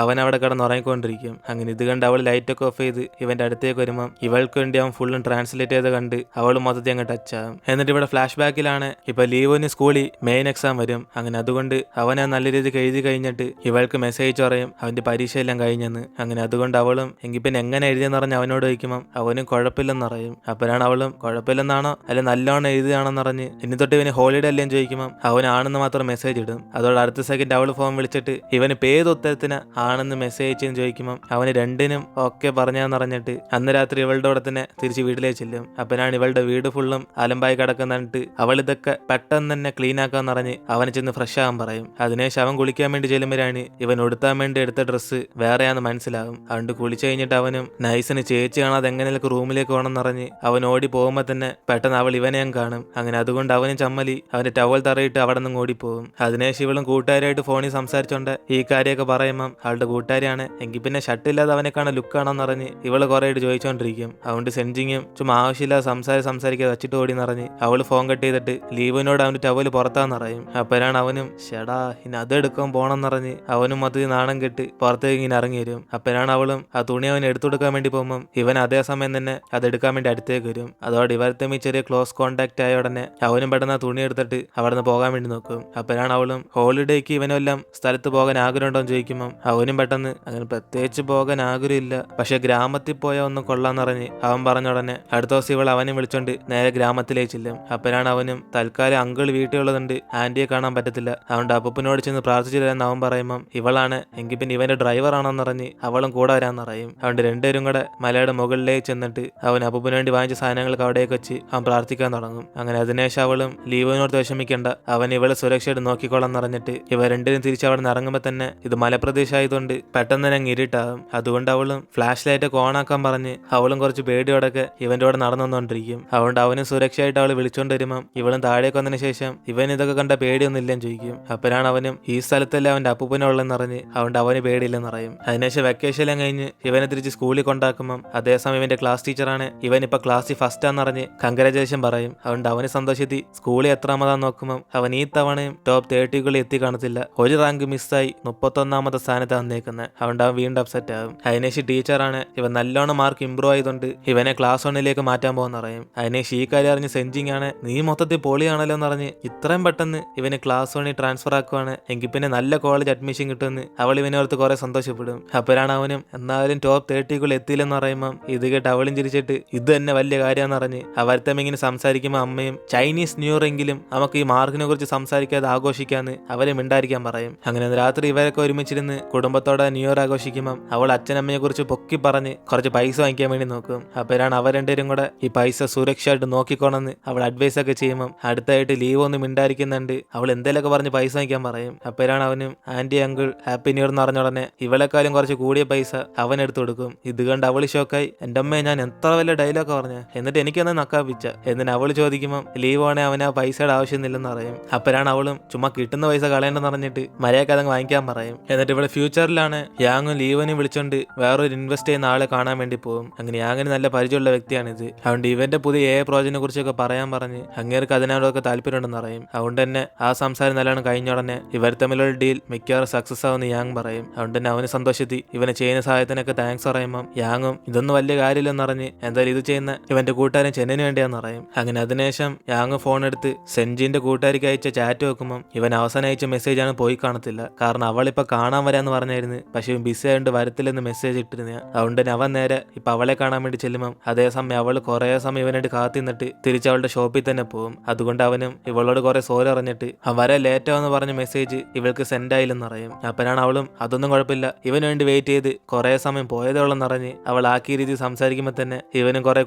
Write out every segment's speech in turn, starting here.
അവൻ അവിടെ കിടന്നുറങ്ങിക്കൊണ്ടിരിക്കും. അങ്ങനെ ഇത് കണ്ട് അവൾ ലൈറ്റൊക്കെ ഓഫ് ചെയ്ത് ഇവന്റെ അടുത്തേക്ക് വരുമ്പം ഇവൾക്ക് വേണ്ടി അവൻ ഫുള്ളും ട്രാൻസ്ലേറ്റ് ചെയ്ത് കണ്ട് അവൾ മൊത്തത്തിൽ അങ്ങ് ടച്ച് ആകും. എന്നിട്ട് ഇവിടെ ഫ്ലാഷ് ബാക്കിലാണ് ഇപ്പൊ ലീവോന് സ്കൂളിൽ മെയിൻ എക്സാം വരും. അങ്ങനെ അതുകൊണ്ട് അവനെ നല്ല രീതിക്ക് എഴുതി കഴിഞ്ഞിട്ട് ഇവൾക്ക് മെസ്സേജ് പറയും അവന്റെ പരീക്ഷയെല്ലാം കഴിഞ്ഞെന്ന്. അങ്ങനെ അതുകൊണ്ട് അവളും എങ്കിൽ പിന്നെ എങ്ങനെ എഴുതിയെന്ന് പറഞ്ഞ് അവനോട് ചോദിക്കുമ്പോൾ അവനും കുഴപ്പമില്ലെന്ന് പറയും. അപ്പോഴാണ് അവളും കുഴപ്പമില്ലെന്നാണോ അല്ലെ നല്ലോണം എഴുതുകയാണെന്ന് പറഞ്ഞ് ഇനി തൊട്ട് ഇവന് ഹോളിഡേ അല്ലേ ചോദിക്കുമ്പോൾ അവനാണെന്ന് മാത്രം മെസ്സേജ് ഇടും. അതോടെ അടുത്ത സെക്കൻഡ് അവൾ ഫോൺ വിളിച്ചിട്ട് ഇവന് പേര് ഉത്തരത്തിന് ആണെന്ന് മെസ്സേജ് ചെയ്യുന്ന ചോദിക്കുമ്പോൾ അവന് രണ്ടിനും ഒക്കെ പറഞ്ഞാന്ന് പറഞ്ഞിട്ട് അന്ന് രാത്രി ഇവളുടെ കൂടെ തന്നെ തിരിച്ച് വീട്ടിലേക്ക് ചെല്ലും. അപ്പനാണ് ഇവളുടെ വീട് ഫുള്ളും അലമ്പായി കിടക്കുന്നിട്ട് അവൾ ഇതൊക്കെ പെട്ടെന്ന് തന്നെ ക്ലീൻ ആക്കാന്ന് പറഞ്ഞ് അവനെ ചെന്ന് ഫ്രഷ് ആകാൻ പറയും. അതിനുശേഷം അവൻ കുളിക്കാൻ വേണ്ടി ചെല്ലുമ്പോഴാണ് ഇവൻ ഉടുത്താൻ വേണ്ടി എടുത്ത ഡ്രസ്സ് വേറെയാന്ന് മനസ്സിലാകും. അതുകൊണ്ട് കുളിച്ചു കഴിഞ്ഞിട്ട് അവനും നൈസിന് ചേച്ചി കാണാതെ എങ്ങനെയൊക്കെ റൂമിലേക്ക് പോകണമെന്ന് പറഞ്ഞ് അവൻ ഓടി പോകുമ്പോൾ തന്നെ പെട്ടെന്ന് അവൾ ഇവനെയും കാണും. അങ്ങനെ അതുകൊണ്ട് അവനും ചമ്മലി അവന്റെ ടവൽ തറയിട്ട് അവിടെ നിന്ന് ഓടിപ്പോകും. അതിനുശേഷം ഇവളും കൂട്ടുകാരായിട്ട് ഫോണിൽ സംസാരിച്ചോണ്ട് ഈ കാര്യമൊക്കെ പറയുമ്പം അവളുടെ കൂട്ടുകാരിയാണ് എങ്കിൽ പിന്നെ ഷട്ടില്ലാതെ അവനെ കാണാൻ ലുക്കാണെന്ന് പറഞ്ഞ് ഇവള് കുറെ ആയിട്ട് ചോദിച്ചോണ്ടിരിക്കും. അതുകൊണ്ട് സെൻജിങ്ങും ചുമ്മാ ആവശ്യമില്ലാതെ സംസാരിക്കാതെ വച്ചിട്ട് ഓടി നിറഞ്ഞ് അവള് ഫോൺ കട്ട് ചെയ്തിട്ട് ലീവിനോട് അവന്റെ ടവല് പുറത്താന്ന് പറയും. അപ്പോഴാണ് അവനും ഷെടാ ഇനി അതെടുക്കാൻ പോണെന്ന് പറഞ്ഞ് അവനും മൊത്തത്തിൽ നാണം കെട്ട് പുറത്തേക്ക് ഇങ്ങനെ ഇറങ്ങി വരും. അപ്പോഴാണ് അവളും ആ തുണി അവൻ എടുത്തു കൊടുക്കാൻ വേണ്ടി പോകുമ്പോൾ ഇവൻ അതേ സമയം തന്നെ അതെടുക്കാൻ വേണ്ടി അടുത്തേക്ക് വരും. അതോടെ ഇവർ തമ്മിൽ ചെറിയ ക്ലോസ് കോണ്ടാക്ട് ആയ ഉടനെ അവനും പെട്ടെന്ന് ആ തുണി എടുത്തിട്ട് അവിടെ നിന്ന് പോകാൻ വേണ്ടി നോക്കും. അപ്പോഴാണ് അവളും ഹോളിഡേക്ക് ഇവനെല്ലാം സ്ഥലത്ത് പോകാൻ ആഗ്രഹമുണ്ടോ എന്ന് ചോദിക്കുമ്പോൾ അവനും പെട്ടെന്ന് അങ്ങനെ പ്രത്യേകിച്ച് പോകാൻ ആഗ്രഹമില്ല, പക്ഷെ ഗ്രാമത്തിൽ പോയാൽ ഒന്ന് കൊള്ളാന്ന് പറഞ്ഞ് അവൻ പറഞ്ഞ ഉടനെ അടുത്ത ദിവസം ഇവൾ അവനെ വിളിച്ചോണ്ട് നേരെ ഗ്രാമത്തിലേക്ക് ചെല്ലും. അപ്പോഴാണ് അവനും തൽക്കാലം അങ്കിൾ വീട്ടിലുള്ളതുണ്ട് ആന്റിയെ കാണാൻ പറ്റത്തില്ല, അതുകൊണ്ട് അപ്പൂപ്പനോട് ചെന്ന് പ്രാർത്ഥിച്ചു തരാന്ന് അവൻ പറയുമ്പം ഇവളാണ് എങ്കിൽ പിന്നെ ഇവന്റെ ഡ്രൈവർ ആണെന്ന് പറഞ്ഞ് അവളും കൂടെ വരാന്ന് പറയും. അതുകൊണ്ട് രണ്ടുപേരും കൂടെ മലയുടെ മുകളിലേക്ക് ചെന്നിട്ട് അവൻ അപ്പൂപ്പന് വേണ്ടി വാങ്ങിച്ച സാധനങ്ങൾക്ക് അവിടേക്ക് വെച്ച് അവൻ പ്രാർത്ഥിക്കാൻ തുടങ്ങും. അങ്ങനെ അതിനുശേഷം അവളും ലീവിനോട് വിഷമിക്കേണ്ട അവൻ ഇവളെ സുരക്ഷയായിട്ട് നോക്കിക്കോളാം പറഞ്ഞിട്ട് ഇവ രണ്ടിനും തിരിച്ച് അവിടെ നിന്ന് ഇറങ്ങുമ്പോൾ തന്നെ ഇത് മലപ്രദേശം ആയതുകൊണ്ട് പെട്ടെന്ന് തന്നെ ഇരുട്ടാകും. അതുകൊണ്ട് അവളും ഫ്ലാഷ് ലൈറ്റ് ഒക്കെ ഓണാക്കാൻ പറഞ്ഞ് അവളും കുറച്ച് പേടിയോടൊക്കെ ഇവന്റെ കൂടെ നടന്നു വന്നുകൊണ്ടിരിക്കും. അതുകൊണ്ട് അവനും സുരക്ഷയായിട്ട് അവൾ വിളിച്ചോണ്ട് വരുമ്പം ഇവളും താഴേക്ക് വന്നതിന് ശേഷം ഇവൻ ഇതൊക്കെ കണ്ട പേടിയൊന്നും ഇല്ലെന്ന് ചോദിക്കും. അപ്പോഴാണ് അവനും ഈ സ്ഥലത്തല്ലേ അവന്റെ അപ്പൂപ്പനുള്ളെന്ന് അറിഞ്ഞ് അതുകൊണ്ട് അവന് പേടിയില്ലെന്ന് പറയും. അതിനുശേഷം വെക്കേഷനെല്ലാം കഴിഞ്ഞ് ഇവനെ തിരിച്ച് സ്കൂളിൽ കൊണ്ടാക്കുമ്പം അതേസമയം ഇവന്റെ ക്ലാസ് ടീച്ചറാണ് ഇവൻ ഇപ്പൊ ക്ലാസ്സിൽ ഫസ്റ്റ് ആണെന്നറിഞ്ഞ് കൺഗ്രാജുലേഷൻ പറയും. അതുകൊണ്ട് അവന് സന്തോഷത്തി സ്കൂളിൽ എത്രാമതാന്ന് നോക്കുമ്പോൾ അവൻ ഈ തവണയും ടോപ്പ് 30 എത്തി കാണത്തില്ല, ഒരു റാങ്ക് മിസ്സായി 31ാമത്തെ സ്ഥാനത്ത് വന്നേക്കുന്നത്. അതുകൊണ്ട് അവൻ വീണ്ടും അപ്സെറ്റ് ആകും. അതിനുശേഷം ടീച്ചറാണ് ഇവൻ നല്ലോണം മാർക്ക് ഇമ്പ്രൂവ് ആയതുകൊണ്ട് ഇവനെ ക്ലാസ് 1ലേക്ക് മാറ്റാൻ പോകുന്ന പറയും. അതിനുശേഷം ഈ കാര്യം അറിഞ്ഞ് സെഞ്ചിങ് ആണ് നീ മൊത്തത്തിൽ പൊളിയാണല്ലോ എന്ന് പറഞ്ഞ് ഇത്രയും പെട്ടെന്ന് ഇവന് ക്ലാസ് 1 ട്രാൻസ്ഫർ ആക്കുവാണ് എങ്കിൽ പിന്നെ നല്ല കോളേജ് അഡ്മിഷൻ കിട്ടുമെന്ന് അവൾ ഇവനോർത്ത് കുറെ സന്തോഷപ്പെടും. അപ്പോഴാണ് അവനും എന്നാലും ടോപ്പ് 30 എത്തിയില്ലെന്ന് പറയുമ്പം ഇത് കേട്ട് അവളും ചിരിച്ചിട്ട് ഇത് തന്നെ വലിയ കാര്യമെന്ന് പറഞ്ഞ് അവരുത്തം ഇങ്ങനെ സംസാരിക്കുമ്പോൾ അമ്മയും ചൈനീസ് ന്യൂ ഇയർ എങ്കിലും നമുക്ക് ഈ മാർക്കിനെ കുറിച്ച് സംസാരിക്കാതെ ആഘോഷിക്കാന്ന് അവരെ മിണ്ടായിരിക്കാൻ പറയും. അങ്ങനെ രാത്രി ഇവരൊക്കെ ഒരുമിച്ചിരുന്ന് കുടുംബത്തോടെ ന്യൂ ഇയർ ആഘോഷിക്കുമ്പോൾ അവൾ അച്ഛനമ്മയെ കുറിച്ച് പൊക്കി പറഞ്ഞ് കുറച്ച് പൈസ വാങ്ങിക്കാൻ വേണ്ടി നോക്കും. അപ്പോഴാണ് അവർ രണ്ടുപേരും കൂടെ ഈ പൈസ സുരക്ഷയായിട്ട് നോക്കിക്കോണെന്ന് അവൾ അഡ്വൈസ് ഒക്കെ ചെയ്യുമ്പോൾ അടുത്തായിട്ട് ലീവ് ഒന്നും മിണ്ടായിരിക്കുന്നുണ്ട് അവൾ എന്തെങ്കിലുമൊക്കെ പറഞ്ഞ് പൈസ വാങ്ങിക്കാൻ പറയും. അപ്പോഴാണ് അവനും aunty uncle happy new year എന്ന് പറഞ്ഞ ഉടനെ ഇവളെക്കാളും കുറച്ച് കൂടിയ പൈസ അവൻ എടുത്തു കൊടുക്കും. ഇത് കണ്ട് അവൾ ഷോക്കായി എൻ്റെ അമ്മയെ ഞാൻ എത്ര വലിയ ഡയലോഗ് പറഞ്ഞ എന്നിട്ട് എനിക്കൊന്ന് നക്കാപ്പിച്ച എന്നിട്ട് അവൾ ചോദിക്കുമ്പോൾ ലീവ് ആണെ അവന് ആ പൈസയുടെ ആവശ്യമൊന്നുമില്ലെന്ന് പറയും. അപ്പോഴാണ് അവളും ചുമ്മാ കിട്ടുന്ന പൈസ കളയേണ്ടെന്ന് പറഞ്ഞിട്ട് മര്യാദക്ക് അതങ്ങ് വാങ്ങിക്കാൻ പറയും. എന്നിട്ട് ഇവിടെ ഫ്യൂച്ചറിലാണ് യാങ്ങും ലീവനും വിളിച്ചോണ്ട് വേറൊരു ഇൻവെസ്റ്റ് ചെയ്യുന്ന ആളെ കാണാൻ വേണ്ടി പോകും. അങ്ങനെ യാങ്ങിന് നല്ല പരിചയമുള്ള വ്യക്തിയാണിത്. അതുകൊണ്ട് ഇവന്റെ പുതിയ പ്രോജക്റ്റിനെ കുറിച്ചൊക്കെ പറയാൻ പറഞ്ഞ് അങ്ങേർക്ക് അതിനോടൊക്കെ താല്പര്യമുണ്ടെന്ന് പറയും. അതുകൊണ്ട് തന്നെ ആ സംസാരം നല്ലോണം കഴിഞ്ഞ ഉടനെ ഇവർ തമ്മിലുള്ള ഡീൽ മിക്കവാറും സക്സസ് ആവുമെന്ന് യാങ് പറയും. അതുകൊണ്ട് തന്നെ അവന് സന്തോഷത്തി ഇവനെ ചെയ്യുന്ന സഹായത്തിനൊക്കെ താങ്ക്സ് പറയുമ്പം യാങ്ങും ഇതൊന്നും വലിയ കാര്യമില്ലെന്ന് പറഞ്ഞ് എന്തായാലും ഇത് ചെയ്യുന്ന ഇവന്റെ കൂട്ടുകാരൻ ചെന്നിന് വേണ്ടിയാന്ന് പറയും. അങ്ങനെ അതിനുശേഷം യാങ് ഫോൺ എടുത്ത് സെൻജിന്റെ കൂട്ടുകാരിക്ക് അയച്ച ചാറ്റ് വെക്കുമ്പോൾ ഇവൻ അവസാനം അയച്ച മെസ്സേജ് ആണ് പോയി കാണത്തില്ല. കാരണം അവളിപ്പോ കാണാൻ വരാന്ന് പറഞ്ഞായിരുന്നു, പക്ഷെ ഇവൻ ബിസി ആയതുകൊണ്ട് വരത്തില്ലെന്ന് മെസ്സേജ് ഇട്ടിരുന്ന. അതുകൊണ്ട് തന്നെ അവൻ നേരെ ഇപ്പൊ അവളെ കാണാൻ വേണ്ടി ചെല്ലുമ്പം അതേസമയം അവൾ കുറെ സമയം ഇവനായിട്ട് കാത്തിന്നിട്ട് തിരിച്ച് അവളുടെ ഷോപ്പിൽ തന്നെ പോകും. അതുകൊണ്ട് അവനും ഇവളോട് കുറെ സോറി അറിഞ്ഞിട്ട് അവൻ വരെ ലേറ്റ് ആവെന്ന് പറഞ്ഞ മെസ്സേജ് ഇവൾക്ക് സെൻഡ് ആയില്ലെന്ന് അറിയും. അപ്പനാണ് അവളും അതൊന്നും കുഴപ്പമില്ല ഇവന് വേണ്ടി വെയിറ്റ് ചെയ്ത് കുറെ സമയം പോയതോളെന്ന് അറിഞ്ഞ് അവൾ ആക്കിയ രീതി സംസാരിക്കുമ്പോൾ തന്നെ ഇവനും കുറെ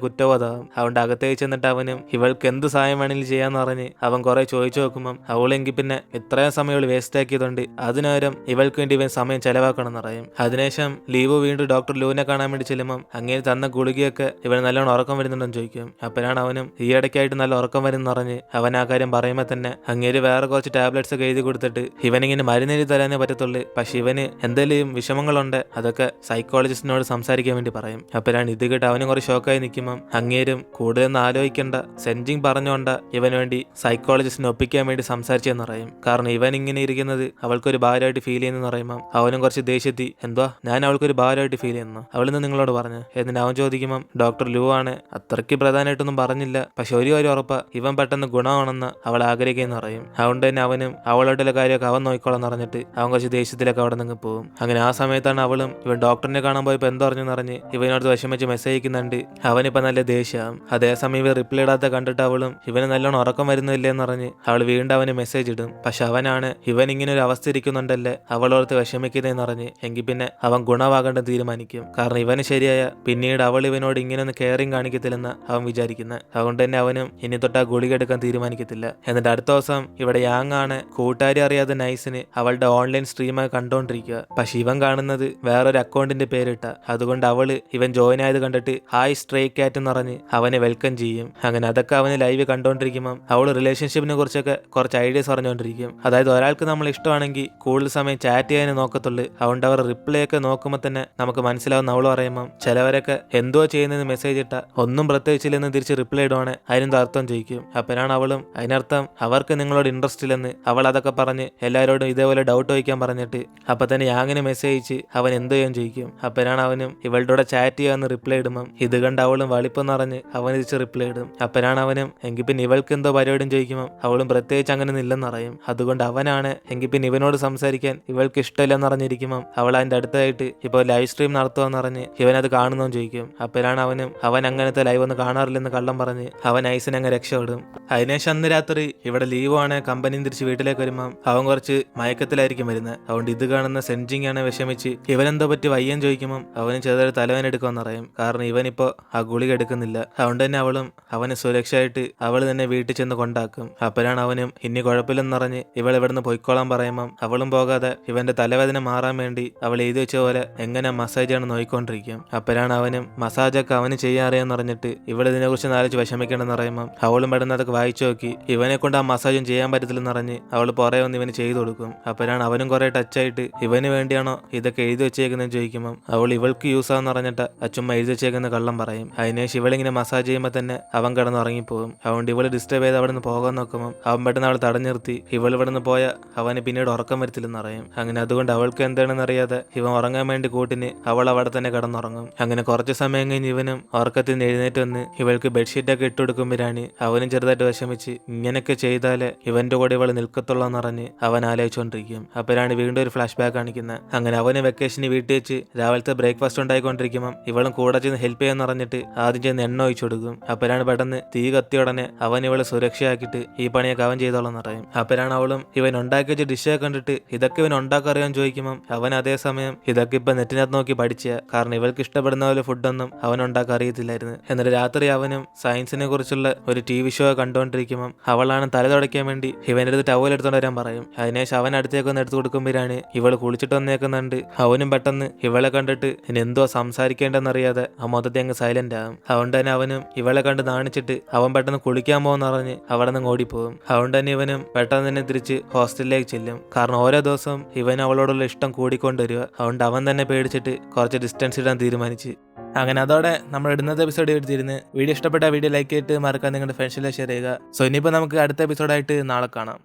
കുറ്റബോധമാകും. അതുകൊണ്ട് അകത്തേക്ക് ചെന്നിട്ട് അവനും ഇവൾക്ക് എന്ത് സഹായം വേണമെങ്കിലും ചെയ്യാന്ന് പറഞ്ഞ് അവൻ കുറെ ചോദിച്ചു നോക്കുമ്പം അവളെങ്കിൽ പിന്നെ ഇത്രയും സമയം ഇവൾ വേസ്റ്റ് ആക്കിയതുകൊണ്ട് അതിനേരം ഇവൾക്ക് വേണ്ടി ഇവൻ സമയം ചെലവാക്കണം എന്ന് പറയും. അതിനുശേഷം ലീവ് വീണ്ടും ഡോക്ടർ ലൂവിനെ കാണാൻ വേണ്ടി ചെല്ലുമ്പം അങ്ങനെ തന്ന ഗുളികയൊക്കെ ഇവൻ നല്ലോണം ഉറക്കം വരുന്നുണ്ടെന്ന് ചോദിക്കും. അപ്പോഴാണ് അവനും ഈ ഇടയ്ക്കായിട്ട് നല്ല ഉറക്കം വരുന്ന പറഞ്ഞ് അവൻ ആ കാര്യം പറയുമ്പോൾ തന്നെ അങ്ങേര് വേറെ കുറച്ച് ടാബ്ലറ്റ്സ് ഒക്കെ എഴുതി കൊടുത്തിട്ട് ഇവനിങ്ങനെ മരുന്നെഴുതി തരാനേ പറ്റത്തുള്ളൂ, പക്ഷെ ഇവന് എന്തെങ്കിലും വിഷമങ്ങളുണ്ട് അതൊക്കെ സൈക്കോളജിസ്റ്റിനോട് സംസാരിക്കാൻ വേണ്ടി പറയും. അപ്പോഴാണ് ഇത് കേട്ട് അവനും കുറെ ഷോക്കായി നിൽക്കുമ്പം അങ്ങേരും കൂടുതലൊന്നും ആലോചിക്കേണ്ട സെൻജിങ് പറഞ്ഞുകൊണ്ട് ഇവന് വേണ്ടി സൈക്കോളജിസ്റ്റിനെ ഒപ്പിക്കാൻ വേണ്ടി സംസാരിച്ചെന്ന് പറയും. കാരണം ഇവൻ ഇങ്ങനെ ഇരിക്കുന്നത് അവൾക്കൊരു ഭാരമായിട്ട് ഫീൽ ചെയ്യുന്നെന്ന് പറയുമ്പം അവനും അവനും കുറച്ച് ദേഷ്യത്തി എന്തുവാ ഞാൻ അവൾക്കൊരു ഭാരമായിട്ട് ഫീൽ ചെയ്യുന്നു, അവളിന്ന് നിങ്ങളോട് പറഞ്ഞു. എന്നിട്ട് അവൻ ചോദിക്കുമ്പം ഡോക്ടർ ലൂ ആണ്, അത്രയ്ക്ക് പ്രധാനമായിട്ടൊന്നും പറഞ്ഞില്ല, പക്ഷെ ഒരു കാര്യം ഉറപ്പാ, ഇവൻ പെട്ടെന്ന് ഗുണമാണെന്ന് അവൾ ആഗ്രഹിക്കുന്ന പറയും. അതുകൊണ്ട് തന്നെ അവനും അവളുടെ കാര്യമൊക്കെ അവൻ നോക്കിക്കോളാൻ പറഞ്ഞിട്ട് അവൻ കുറച്ച് ദേഷ്യത്തിലൊക്കെ അവിടെ നിന്ന് പോകും. അങ്ങനെ ആ സമയത്താണ് അവളും ഇവൻ ഡോക്ടറിനെ കാണാൻ പോയപ്പോൾ എന്തോ അറിഞ്ഞെന്ന് പറഞ്ഞ് ഇവനോട് വിഷമിച്ച് മെസ്സേജ് അയക്കുന്നുണ്ട്. അവനിപ്പോൾ നല്ല ദേഷ്യമാകും. അതേസമയം ഇവ റിപ്ലൈ ഇടാത്ത കണ്ടിട്ട് അവളും ഇവന് നല്ലോണം ഉറക്കം വരുന്നില്ലെന്ന് പറഞ്ഞ് അവൾ വീണ്ടും അവന് മെസ്സേജ് ഇടും. പക്ഷെ അവനാണ് ഇവൻ ഇങ്ങനെ ഒരു അവസ്ഥ ഇരിക്കുന്നുണ്ടല്ലേ അവളോർത്ത് വിഷമിക്കുന്നതെന്ന് പറഞ്ഞ് എങ്കിൽ പിന്നെ അവൻ ഗുണമാകേണ്ട തീരുമാനിക്കും. കാരണം ഇവന് ശരിയായ പിന്നീട് അവൾ ഇവനോട് ഇങ്ങനെ ഒന്ന് കെയറിങ് കാണിക്കത്തില്ലെന്ന് അവൻ വിചാരിക്കുന്നത്. അതുകൊണ്ട് തന്നെ അവനും ഇനി തൊട്ട് ആ ഗുളിക എടുക്കാൻ തീരുമാനിക്കത്തില്ല. എന്നിട്ട് അടുത്ത ദിവസം ഇവിടെ യാങ് ആണ് കൂട്ടുകാരി അറിയാതെ നൈസിന് അവളുടെ ഓൺലൈൻ സ്ട്രീമായി കണ്ടോണ്ടിരിക്കുക. പക്ഷെ ഇവൻ കാണുന്നത് വേറൊരു അക്കൗണ്ടിന്റെ പേരിട്ട. അതുകൊണ്ട് അവള് ഇവൻ ജോയിൻ ആയത് കണ്ടിട്ട് ഹായ് സ്ട്രേ കാറ്റ് എന്ന് പറഞ്ഞ് അവനെ വെൽക്കം ചെയ്യും. അങ്ങനെ അതൊക്കെ അവന് ലൈവ് കണ്ടോണ്ടിരിക്കുമ്പോൾ അവള് റിലേഷൻഷിപ്പിനെ കുറിച്ചൊക്കെ കുറച്ച് ഐഡിയസ് പറഞ്ഞുകൊണ്ടിരിക്കും. അതായത് ഒരാൾക്ക് നമ്മൾ ഇഷ്ടമാണെങ്കിൽ കൂടുതൽ സമയം ചാറ്റ് ചെയ്യാൻ നോക്കത്തുള്ളൂ. അതുകൊണ്ട് അവർ റിപ്ലൈ ഒക്കെ നോക്കുമ്പോൾ തന്നെ നമുക്ക് മനസ്സിലാവുന്ന അവള് പറയുമ്പോൾ ചിലവരൊക്കെ എന്തോ ചെയ്യുന്നതെന്ന് മെസ്സേജ് ഇട്ട ഒന്നും പ്രത്യേകിച്ചില്ലെന്ന് തിരിച്ച് റിപ്ലൈ ഇടുവാണ് അതിനെന്ത് അർത്ഥം ചോദിക്കും. അപ്പോഴാണ് അവളും അതിനർത്ഥം അവർക്ക് നിങ്ങളോട് ഇൻട്രസ്റ്റ് ഇല്ലെന്ന് അവൾ അതൊക്കെ പറഞ്ഞ് എല്ലാവരോടും ഇതേപോലെ ഡൗട്ട് ചോദിക്കാൻ പറഞ്ഞിട്ട് അപ്പൊ തന്നെ യാങ്ങിന് മെസ്സേജ് അയച്ച് അവൻ എന്തോ ചെയ്യാൻ ചോദിക്കും. അപ്പോഴാണ് അവനും ഇവളുടെ കൂടെ ചാറ്റ് ചെയ്യാന്ന് റിപ്ലൈ ഇടുമ്പം ഇത് കണ്ട് അവളും വളിപ്പെന്ന് പറഞ്ഞ് അവൻ തിരിച്ച് റിപ്ലൈ ഇടും. അപ്പോഴാണ് അവനും എങ്കിൽ പിന്നെ ഇവൾക്ക് എന്തോ പരിപാടിയും ചോദിക്കുമ്പോൾ അവളും പ്രത്യേകിച്ച് അങ്ങനെ ഇല്ലെന്ന് അറിയും. അതുകൊണ്ട് അവനാണ് എങ്കിൽ പിന്നെ ഇവനോട് സംസാരിക്കാൻ ഇവൾക്ക് ഇഷ്ടമില്ലെന്ന് അറിഞ്ഞിരിക്കുമ്പം അവൾ അതിന്റെ അടുത്തായിട്ട് ഇപ്പോൾ ലൈവ് സ്ട്രീം നടത്തുമെന്ന് പറഞ്ഞ് ഇവനത് കാണുന്നോന്ന് ചോദിക്കും. അപ്പോഴാണ് അവൻ അങ്ങനത്തെ ലൈവ് ഒന്നും കാണാറില്ലെന്ന് കള്ളം പറഞ്ഞ് അവൻ ഐസിനെ അങ്ങ് രക്ഷപ്പെടും. അതിനുശേഷം അന്ന് രാത്രി ഇവിടെ ലീവാണ്. കമ്പനിയും തിരിച്ച് വീട്ടിലേക്ക് വരുമ്പം അവൻ കുറച്ച് മയക്കത്തിലായിരിക്കും വരുന്നത്. അതുകൊണ്ട് ഇത് കാണുന്ന സെൻജിങ് ആണ് വിഷമിച്ച് ഇവനെന്തോ പറ്റി വയ്യാൻ ചോദിക്കുമ്പം അവന് ചെറുതായിട്ട് തലവേന എടുക്കുമെന്ന് അറിയും. കാരണം ഇവനിപ്പോ ആ ഗുളിക എടുക്കുന്നില്ല. അതുകൊണ്ട് തന്നെ അവളും അവന് സുരക്ഷയായിട്ട് അവൾ തന്നെ വീട്ടിൽ ചെന്ന് കൊണ്ടാക്കും. അപ്പോഴാണ് അവനും ഇനി കുഴപ്പമില്ലെന്ന് പറഞ്ഞ് ഇവൾ ഇവിടുന്ന് പൊയ്ക്കോളാൻ പറയുമ്പം അവളും പോകാതെ ഇവന്റെ തലവേദന മാറാൻ വേണ്ടി അവൾ എഴുതി വെച്ച പോലെ എങ്ങനെ മസാജ് ആണ് നോയിക്കൊണ്ടിരിക്കും. അപ്പോഴാണ് അവനും മസാജൊക്കെ അവന് ചെയ്യാൻ അറിയാന്ന് പറഞ്ഞിട്ട് ഇവൾ ഇതിനെ കുറിച്ച് നാലിച്ച് വിഷമിക്കണമെന്ന് പറയുമ്പം അവളും പെടുന്ന അതൊക്കെ വായിച്ചു നോക്കി ഇവനെ കൊണ്ട് ആ മസാജും ചെയ്യാൻ പറ്റത്തില്ലെന്ന് പറഞ്ഞ് അവൾ പുറകെ വന്ന് ഇവന് ചെയ്തു കൊടുക്കും. അപ്പോഴാണ് അവനും കുറെ ടച്ചായിട്ട് ഇവന് വേണ്ടിയാണോ ഇതൊക്കെ എഴുതി വെച്ചേക്കുന്നതെന്ന് ചോദിക്കുമ്പോൾ അവൾ ഇവൾക്ക് യൂസ് ആണെന്ന് പറഞ്ഞിട്ട് ചുമ്മാ എഴുതി വെച്ചേക്കുന്ന കള്ളം പറയും. അതിനുശേഷം ഇവളിങ്ങനെ മസാജ് ചെയ്യുമ്പോൾ തന്നെ അവൻ കിടന്ന് ഉറങ്ങിപ്പോകും. അതുകൊണ്ട് ഇവള് ഡിസ്റ്റർബ് ചെയ്ത് അവിടെ നിന്ന് പോകാൻ നോക്കുമ്പോൾ അവൻ പെട്ടെന്ന് അവൾ തടഞ്ഞു നിർത്തി ഇവൾ ഇവിടെ നിന്ന് പോയ അവന് പിന്നീട് ഉറക്കം വരത്തില്ലെന്ന് അറിയും. അങ്ങനെ അതുകൊണ്ട് അവൾക്ക് എന്താണെന്ന് അറിയാതെ ഇവൻ ഉറങ്ങാൻ വേണ്ടി കൂട്ടിന് അവൾ അവിടെ തന്നെ കിടന്നുറങ്ങും. അങ്ങനെ കുറച്ച് സമയം കഴിഞ്ഞ് ഇവനും ഉറക്കത്തിൽ നിന്ന് എഴുന്നേറ്റ് വന്ന് ഇവൾക്ക് ബെഡ്ഷീറ്റൊക്കെ ഇട്ട് കൊടുക്കുമ്പോഴാണ് അവനും ചെറുതായിട്ട് വിഷമിച്ച് ഇങ്ങനെയൊക്കെ ചെയ്താലേ ഇവന്റെ കൂടെ ഇവൾ നിൽക്കത്തുള്ളൂ എന്ന് പറഞ്ഞ് അവൻ ആലോചിച്ചുകൊണ്ടിരിക്കും. അപ്പോഴാണ് വീണ്ടും ഒരു ഫ്ലാഷ് ബാക്ക് കാണിക്കുന്നത്. അങ്ങനെ അവന് വെക്കേഷന് വീട്ടിൽ വെച്ച് രാവിലത്തെ ബ്രേക്ക്ഫാസ്റ്റ് ഉണ്ടായിക്കൊണ്ടിരിക്കുമ്പോൾ ഇവളും കൂടെ ചെന്ന് ഹെൽപ്പ് ചെയ്യാന്ന് പറഞ്ഞിട്ട് ആദ്യം ചെന്ന് എണ്ണ ഒഴിച്ചു കൊടുക്കും. അപ്പോഴാണ് പെട്ടെന്ന് തീ കത്തിയ ഉടനെ അവൻ ഇവളെ സുരക്ഷയാക്കിയിട്ട് ഈ പണിയൊക്കെ അവൻ ചെയ്തോളാം പറയും. അപ്പോഴാണ് അവളും ഇവൻ ഉണ്ടാക്കി വെച്ച ഡിഷൊക്കെ കണ്ടിട്ട് ഇതൊക്കെ ഇവൻ ഉണ്ടാക്കറിയാൻ ചോദിക്കുമ്പോൾ അവൻ അതേസമയം ഇതൊക്കെ ഇപ്പൊ നെറ്റിനകത്ത് നോക്കി പഠിച്ച. കാരണം ഇവൾക്ക് ഇഷ്ടപ്പെടുന്ന പോലെ ഫുഡൊന്നും അവൻ ഉണ്ടാക്കാൻ അറിയത്തില്ലായിരുന്നു. എന്നിട്ട് രാത്രി അവനും സയൻസിനെ കുറിച്ചുള്ള ഒരു TV ഷോ കണ്ടുകൊണ്ടിരിക്കുമ്പോൾ അവളാണ് തല തുടയ്ക്കാൻ വേണ്ടി ഇവൻ്റെ അടുത്ത് ടവൽ എടുത്തോണ്ട് വരാൻ പറയും. അതിനുശേഷം അവൻ അടുത്തേക്ക് ഒന്ന് എടുത്തു കൊടുക്കുമ്പോഴാണ് ഇവള് കുളിച്ചിട്ട് വന്നേക്കുന്നുണ്ട്. അവനും പെട്ടെന്ന് ഇവളെ കണ്ടിട്ട് ഇനി എന്തോ സംസാരിക്കേണ്ടെന്നറിയാതെ ആ മൊത്തത്തിൽ അങ്ങ് സൈലന്റ് ആകും. അതുകൊണ്ട് തന്നെ അവനും ഇവളെ കണ്ട് നാണിച്ചിട്ട് അവൻ പെട്ടെന്ന് കുളിക്കാൻ പോകുന്ന പറഞ്ഞ് അവിടെ നിന്ന് ഓടിപ്പോകും. അതുകൊണ്ട് തന്നെ ഇവനും പെട്ടെന്ന് തന്നെ തിരിച്ച് ഹോസ്റ്റലിലേക്ക് ചെല്ലും. കാരണം ഓരോ ദിവസവും ഇവൻ അവളോടുള്ള ഇഷ്ടം കൂടിക്കൊണ്ടുവരിക. അതുകൊണ്ട് അവൻ തന്നെ പേടിച്ചിട്ട് കുറച്ച് ഡിസ്റ്റൻസ് ഇടാൻ തീരുമാനിച്ച്. അങ്ങനെ അതോടെ നമ്മൾ ഇടുന്നത് എപ്പിസോഡ് എടുത്തിരുന്ന് വീഡിയോ ഇഷ്ടപ്പെട്ട വീഡിയോ ലൈക്ക് ചെയ്തിട്ട് മറക്കാൻ നിങ്ങളുടെ ഫ്രണ്ട്സിലെ ഷെയർ ചെയ്യുക. സോ ഇനിയിപ്പോൾ നമുക്ക് അടുത്ത എപ്പിസോഡായിട്ട് നാളെ കാണാം.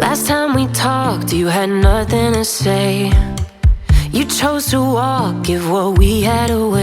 Last time we talked, you had nothing to say. You chose to walk, give what we had away.